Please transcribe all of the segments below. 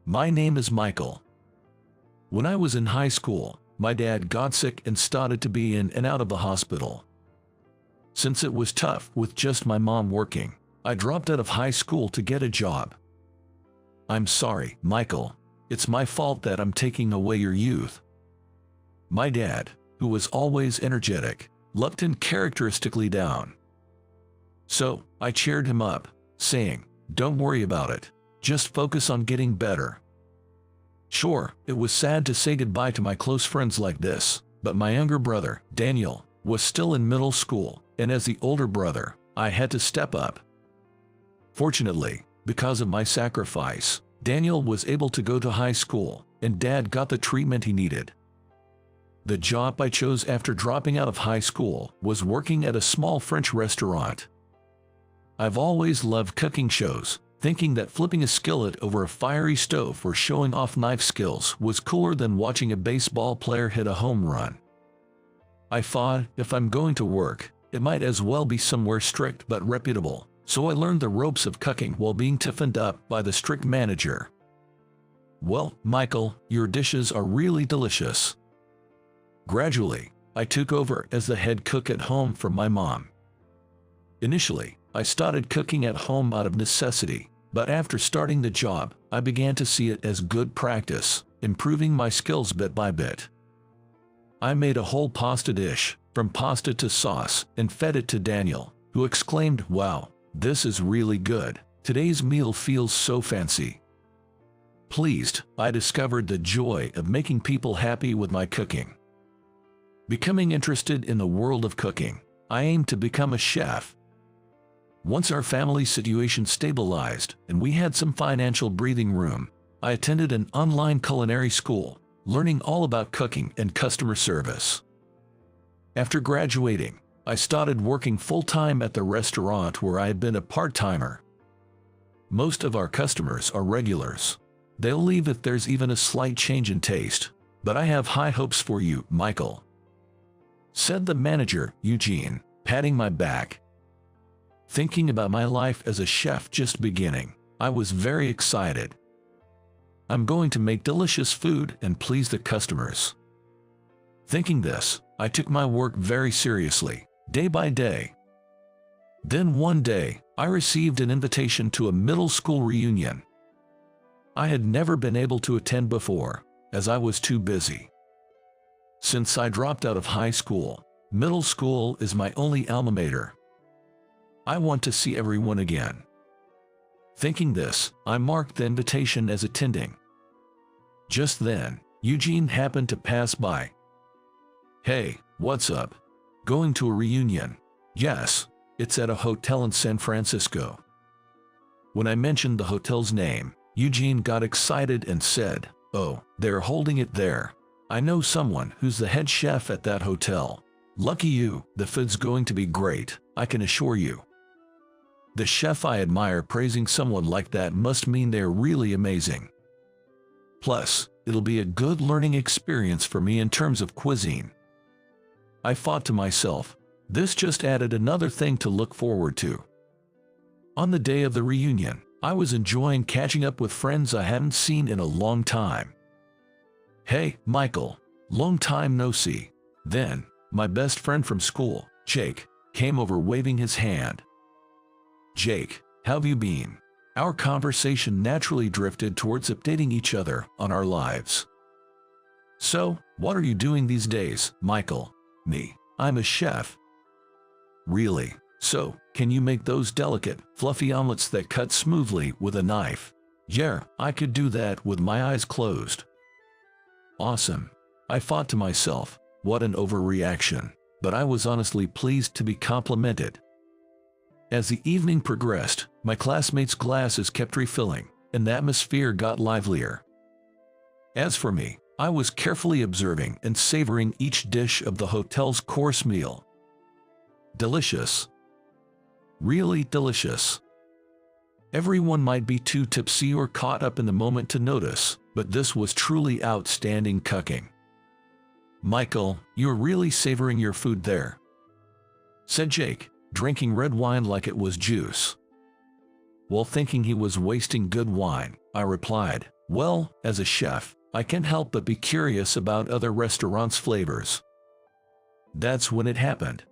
My name is Michael. When I was in high school, my dad got sick and started to be in and out of the hospital. Since it was tough with just my mom working, I dropped out of high school to get a job. I'm sorry, Michael. It's my fault that I'm taking away your youth. My dad, who was always energetic, looked him characteristically down. So, I cheered him up, saying, "Don't worry about it. Just focus on getting better." Sure, it was sad to say goodbye to my close friends like this, but my younger brother, Daniel, was still in middle school, and as the older brother, I had to step up. Fortunately, because of my sacrifice, Daniel was able to go to high school, and Dad got the treatment he needed. The job I chose after dropping out of high school was working at a small French restaurant. I've always loved cooking shows, thinking that flipping a skillet over a fiery stove or showing off knife skills was cooler than watching a baseball player hit a home run. I thought, if I'm going to work, it might as well be somewhere strict but reputable, so I learned the ropes of cooking while being toughened up by the strict manager. "Well, Michael, your dishes are really delicious." Gradually, I took over as the head cook at home for my mom. Initially, I started cooking at home out of necessity, but after starting the job, I began to see it as good practice, improving my skills bit by bit. I made a whole pasta dish, from pasta to sauce, and fed it to Daniel, who exclaimed, "Wow, this is really good. Today's meal feels so fancy." Pleased, I discovered the joy of making people happy with my cooking. Becoming interested in the world of cooking, I aimed to become a chef. Once our family situation stabilized and we had some financial breathing room, I attended an online culinary school, learning all about cooking and customer service. After graduating, I started working full-time at the restaurant where I had been a part-timer. Most of our customers are regulars. They'll leave if there's even a slight change in taste, but I have high hopes for you, Michael," said the manager, Eugene, patting my back. Thinking about my life as a chef just beginning, I was very excited. I'm going to make delicious food and please the customers. Thinking this, I took my work very seriously, day by day. Then one day, I received an invitation to a middle school reunion. I had never been able to attend before, as I was too busy. Since I dropped out of high school, middle school is my only alma mater. I want to see everyone again. Thinking this, I marked the invitation as attending. Just then, Eugene happened to pass by. "Hey, what's up? Going to a reunion?" "Yes, it's at a hotel in San Francisco." When I mentioned the hotel's name, Eugene got excited and said, "Oh, they're holding it there. I know someone who's the head chef at that hotel. Lucky you, the food's going to be great, I can assure you." The chef I admire praising someone like that must mean they're really amazing. Plus, it'll be a good learning experience for me in terms of cuisine. I thought to myself, this just added another thing to look forward to. On the day of the reunion, I was enjoying catching up with friends I hadn't seen in a long time. "Hey, Michael, long time no see." Then, my best friend from school, Jake, came over waving his hand. "Jake, how've you been?" Our conversation naturally drifted towards updating each other on our lives. "So, what are you doing these days, Michael?" "Me, I'm a chef." "Really? So, can you make those delicate, fluffy omelets that cut smoothly with a knife?" "Yeah, I could do that with my eyes closed." Awesome. I thought to myself, what an overreaction, but I was honestly pleased to be complimented. As the evening progressed, my classmates' glasses kept refilling, and the atmosphere got livelier. As for me, I was carefully observing and savoring each dish of the hotel's course meal. Delicious. Really delicious. Everyone might be too tipsy or caught up in the moment to notice, but this was truly outstanding cooking. "Michael, you're really savoring your food there," said Jake, drinking red wine like it was juice. While thinking he was wasting good wine, I replied, Well, as a chef, I can't help but be curious about other restaurants' flavors. That's when it happened.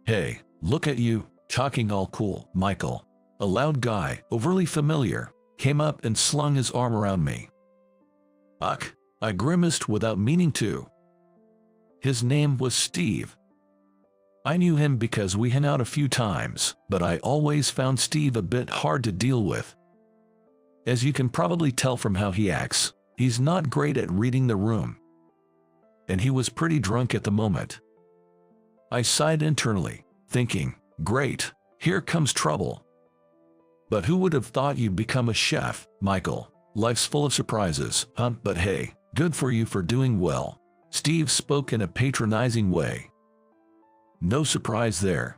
"Hey, look at you, talking all cool, Michael." A loud guy, overly familiar, came up and slung his arm around me. "Ugh," I grimaced without meaning to. His name was Steve. I knew him because we hung out a few times, but I always found Steve a bit hard to deal with. As you can probably tell from how he acts, he's not great at reading the room. And he was pretty drunk at the moment. I sighed internally, thinking, great, here comes trouble. But who would have thought you'd become a chef, Michael? Life's full of surprises, huh? But hey, good for you for doing well. Steve spoke in a patronizing way. No surprise there.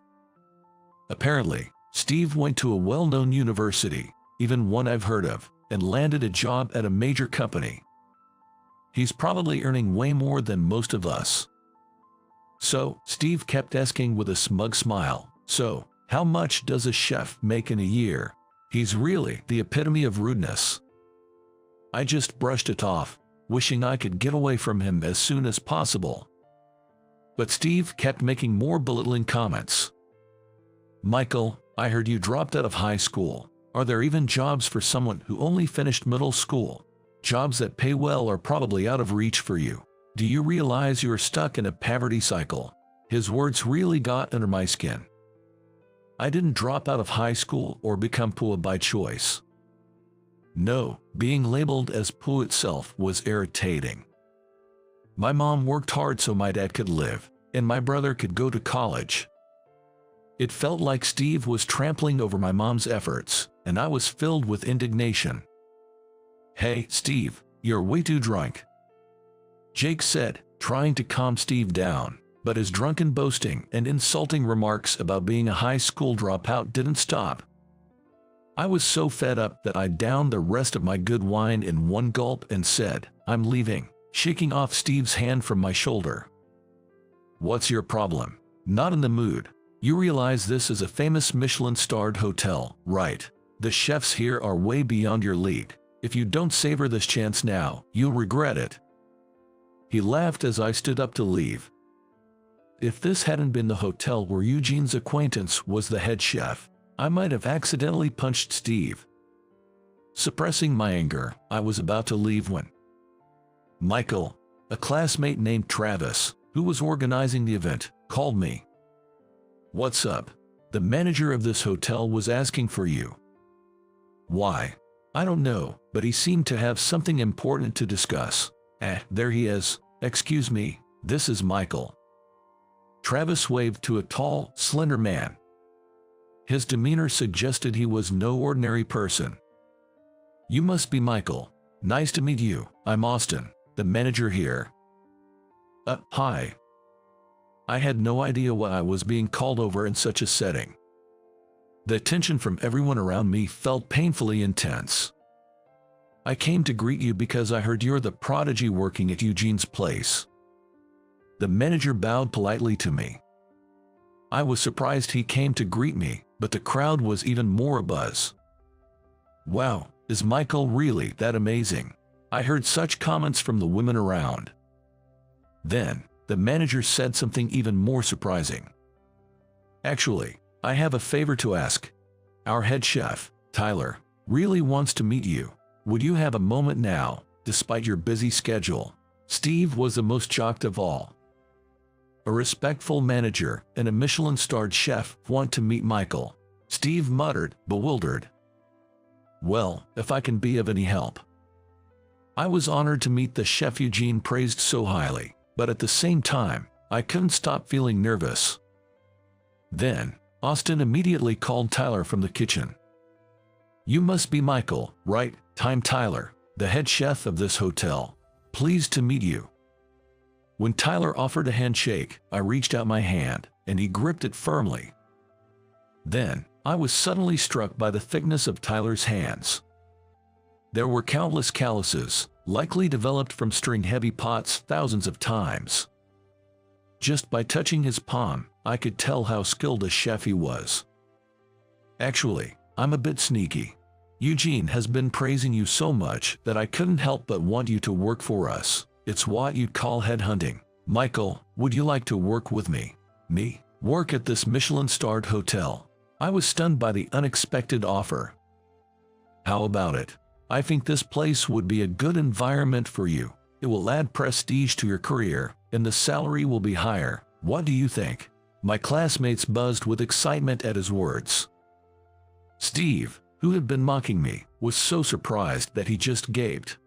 Apparently, Steve went to a well-known university, even one I've heard of, and landed a job at a major company. He's probably earning way more than most of us. So, Steve kept asking with a smug smile, "So, how much does a chef make in a year?" He's really the epitome of rudeness. I just brushed it off, wishing I could get away from him as soon as possible. But Steve kept making more belittling comments. "Michael, I heard you dropped out of high school. Are there even jobs for someone who only finished middle school? Jobs that pay well are probably out of reach for you. Do you realize you're stuck in a poverty cycle?" His words really got under my skin. I didn't drop out of high school or become poor by choice. No, being labeled as poor itself was irritating. My mom worked hard so my dad could live, and my brother could go to college. It felt like Steve was trampling over my mom's efforts, and I was filled with indignation. "Hey, Steve, you're way too drunk," Jake said, trying to calm Steve down, but his drunken boasting and insulting remarks about being a high school dropout didn't stop. I was so fed up that I downed the rest of my good wine in one gulp and said, "I'm leaving," shaking off Steve's hand from my shoulder. "What's your problem? Not in the mood. You realize this is a famous Michelin-starred hotel, right? The chefs here are way beyond your league. If you don't savor this chance now, you'll regret it." He laughed as I stood up to leave. If this hadn't been the hotel where Eugene's acquaintance was the head chef, I might have accidentally punched Steve. Suppressing my anger, I was about to leave when Michael, a classmate named Travis, who was organizing the event, called me. "What's up? The manager of this hotel was asking for you." "Why?" "I don't know, but he seemed to have something important to discuss." There he is. "Excuse me, this is Michael." Travis waved to a tall, slender man. His demeanor suggested he was no ordinary person. "You must be Michael. Nice to meet you. I'm Austin, the manager here." Hi." I had no idea why I was being called over in such a setting. The tension from everyone around me felt painfully intense. "I came to greet you because I heard you're the prodigy working at Eugene's place." The manager bowed politely to me. I was surprised he came to greet me, but the crowd was even more abuzz. "Wow, is Michael really that amazing?" I heard such comments from the women around. Then, the manager said something even more surprising. "Actually, I have a favor to ask. Our head chef, Tyler, really wants to meet you. Would you have a moment now, despite your busy schedule?" Steve was the most shocked of all. A respectful manager and a Michelin-starred chef want to meet Michael. Steve muttered, bewildered. "Well, if I can be of any help." I was honored to meet the chef Eugene praised so highly, but at the same time, I couldn't stop feeling nervous. Then, Austin immediately called Tyler from the kitchen. "You must be Michael, right? I'm Tyler, the head chef of this hotel. Pleased to meet you." When Tyler offered a handshake, I reached out my hand, and he gripped it firmly. Then, I was suddenly struck by the thickness of Tyler's hands. There were countless calluses, likely developed from stirring heavy pots thousands of times. Just by touching his palm, I could tell how skilled a chef he was. Actually, I'm a bit sneaky. Eugene has been praising you so much that I couldn't help but want you to work for us. It's what you'd call headhunting. Michael, would you like to work with me? Me? Work at this Michelin-starred hotel? I was stunned by the unexpected offer. How about it? I think this place would be a good environment for you. It will add prestige to your career, and the salary will be higher. What do you think? My classmates buzzed with excitement at his words. Steve, who had been mocking me, was so surprised that he just gaped.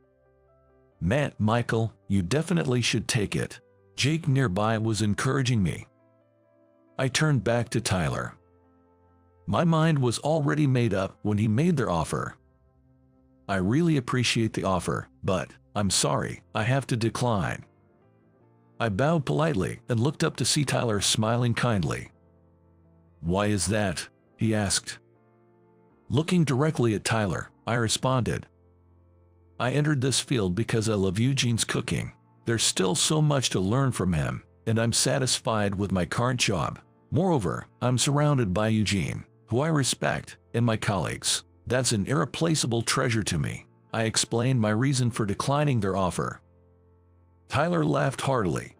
Man, Michael, you definitely should take it. Jake nearby was encouraging me. I turned back to Tyler. My mind was already made up when he made their offer. I really appreciate the offer, but I'm sorry, I have to decline. I bowed politely and looked up to see Tyler smiling kindly. Why is that? He asked. Looking directly at Tyler, I responded. I entered this field because I love Eugene's cooking. There's still so much to learn from him, and I'm satisfied with my current job. Moreover, I'm surrounded by Eugene, who I respect, and my colleagues. That's an irreplaceable treasure to me. I explained my reason for declining their offer. Tyler laughed heartily.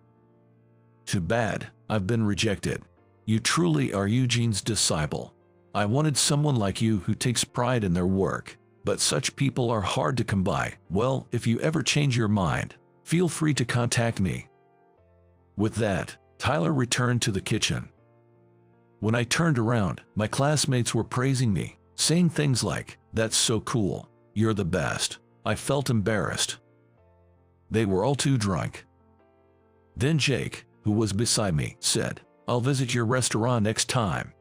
Too bad, I've been rejected. You truly are Eugene's disciple. I wanted someone like you who takes pride in their work, but such people are hard to come by. Well, if you ever change your mind, feel free to contact me. With that, Tyler returned to the kitchen. When I turned around, my classmates were praising me, saying things like, "That's so cool. You're the best." I felt embarrassed. They were all too drunk. Then Jake, who was beside me, said, "I'll visit your restaurant next time."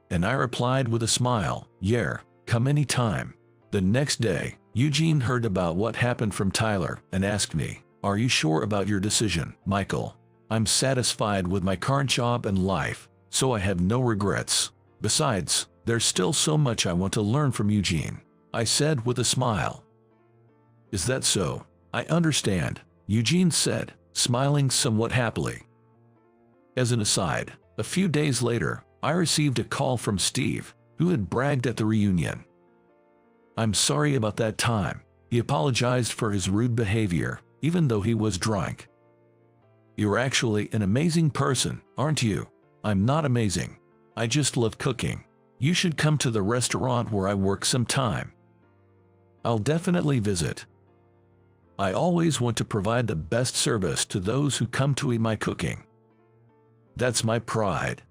And I replied with a smile, "Yeah, come anytime." The next day, Eugene heard about what happened from Tyler and asked me, "Are you sure about your decision, Michael?" "I'm satisfied with my current job and life, so I have no regrets. Besides, there's still so much I want to learn from Eugene," I said with a smile. "Is that so? I understand," Eugene said, smiling somewhat happily. As an aside, a few days later, I received a call from Steve, who had bragged at the reunion. "I'm sorry about that time." He apologized for his rude behavior, even though he was drunk. "You're actually an amazing person, aren't you?" "I'm not amazing. I just love cooking. You should come to the restaurant where I work sometime." "I'll definitely visit. I always want to provide the best service to those who come to eat my cooking. That's my pride."